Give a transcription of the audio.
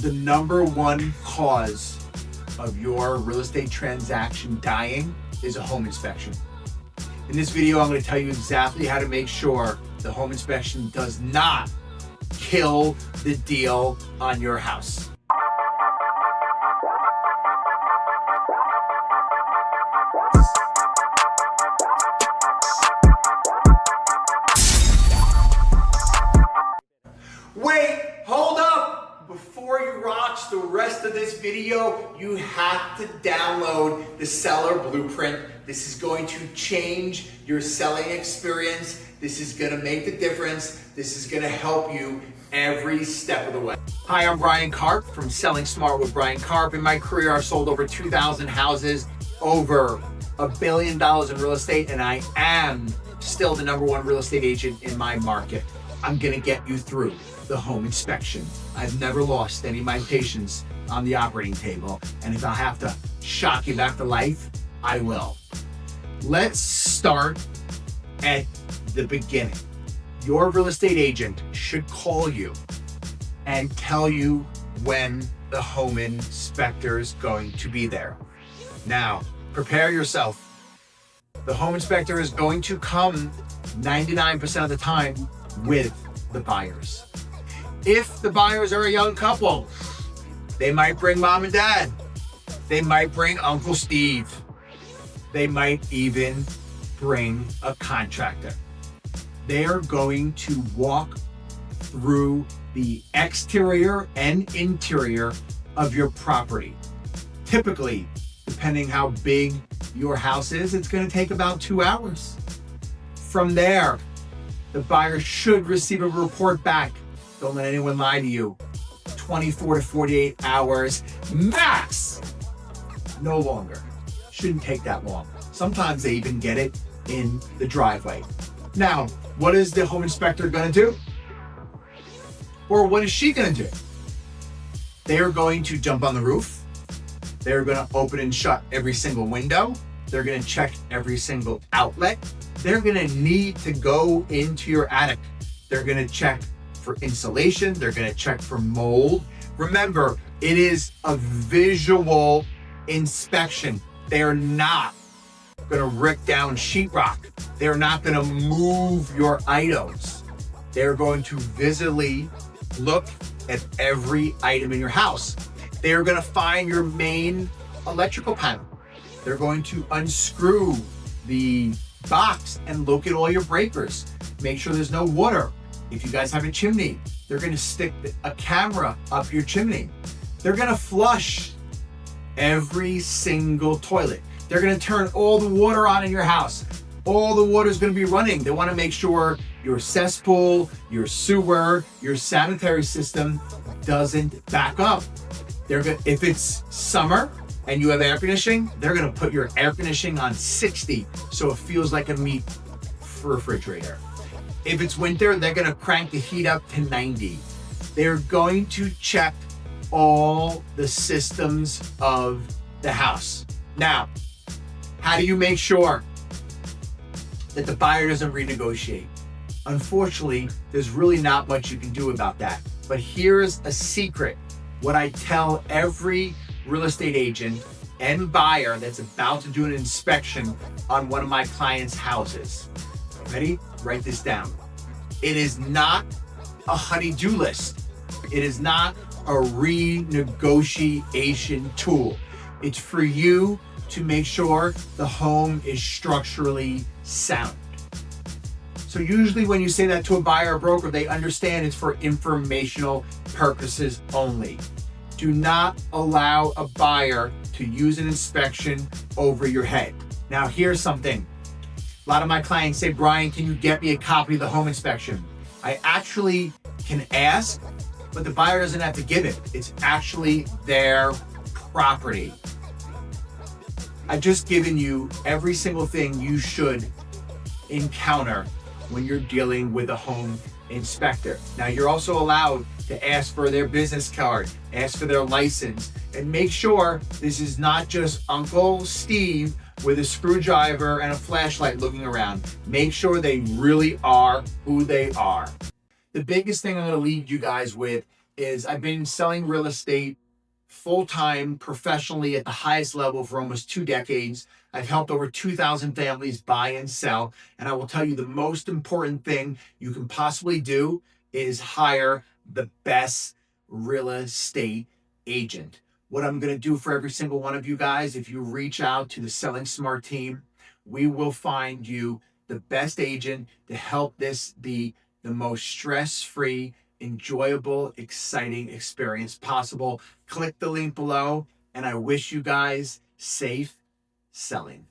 The number one cause of your real estate transaction dying is a home inspection. In this video, I'm going to tell you exactly how to make sure the home inspection does not kill the deal on your house. Wait, hold up! Before you watch the rest of this video, you have to download the Seller Blueprint. This is going to change your selling experience. This is going to make the difference. This is going to help you every step of the way. Hi, I'm Brian Karp from Selling Smart with Brian Karp. In my career, I've sold over 2,000 houses, over $1 billion in real estate, and I am still the number one real estate agent in my market. I'm going to get you through the home inspection. I've never lost any of my patients on the operating table, and if I have to shock you back to life, I will. Let's start at the beginning. Your real estate agent should call you and tell you when the home inspector is going to be there. Now, prepare yourself. The home inspector is going to come 99% of the time with the buyers. If the buyers are a young couple, they might bring mom and dad. They might bring Uncle Steve. They might even bring a contractor. They are going to walk through the exterior and interior of your property. Typically, depending how big your house is, it's going to take about 2 hours. From there, the buyer should receive a report back. Don't let anyone lie to you. 24 to 48 hours max. No longer. Shouldn't take that long. Sometimes they even get it in the driveway. Now, what is the home inspector going to do? Or what is she going to do? They are going to jump on the roof. They're going to open and shut every single window. They're going to check every single outlet. They're going to need to go into your attic. They're going to check for insulation. They're going to check for mold. Remember, it is a visual inspection. They are not going to rip down sheetrock. They're not going to move your items. They're going to visually look at every item in your house. They're going to find your main electrical panel. They're going to unscrew the box and look at all your breakers. Make sure there's no water. If you guys have a chimney, they're going to stick a camera up your chimney. They're going to flush every single toilet. They're going to turn all the water on in your house. All the water is going to be running. They want to make sure your cesspool, your sewer, your sanitary system doesn't back up. If it's summer and you have air conditioning, they're going to put your air conditioning on 60 so it feels like a meat refrigerator. If it's winter, they're going to crank the heat up to 90. They're going to check all the systems of the house. Now, how do you make sure that the buyer doesn't renegotiate? Unfortunately, there's really not much you can do about that. But here's a secret. What I tell every real estate agent and buyer that's about to do an inspection on one of my clients' houses. Ready? Write this down. It is not a honey-do list. It is not a renegotiation tool. It's for you to make sure the home is structurally sound. So usually when you say that to a buyer or broker, they understand it's for informational purposes only. Do not allow a buyer to use an inspection over your head. Now here's something. A lot of my clients say, Brian, can you get me a copy of the home inspection? I actually can ask, but the buyer doesn't have to give it. It's actually their property. I've just given you every single thing you should encounter when you're dealing with a home inspector. Now, you're also allowed to ask for their business card, ask for their license, and make sure this is not just Uncle Steve with a screwdriver and a flashlight looking around. Make sure they really are who they are. The biggest thing I'm going to leave you guys with is I've been selling real estate full-time professionally at the highest level for almost 2 decades. I've helped over 2,000 families buy and sell. And I will tell you the most important thing you can possibly do is hire the best real estate agent. What I'm going to do for every single one of you guys, if you reach out to the Selling Smart team, we will find you the best agent to help this be the most stress-free, enjoyable, exciting experience possible. Click the link below, and I wish you guys safe selling.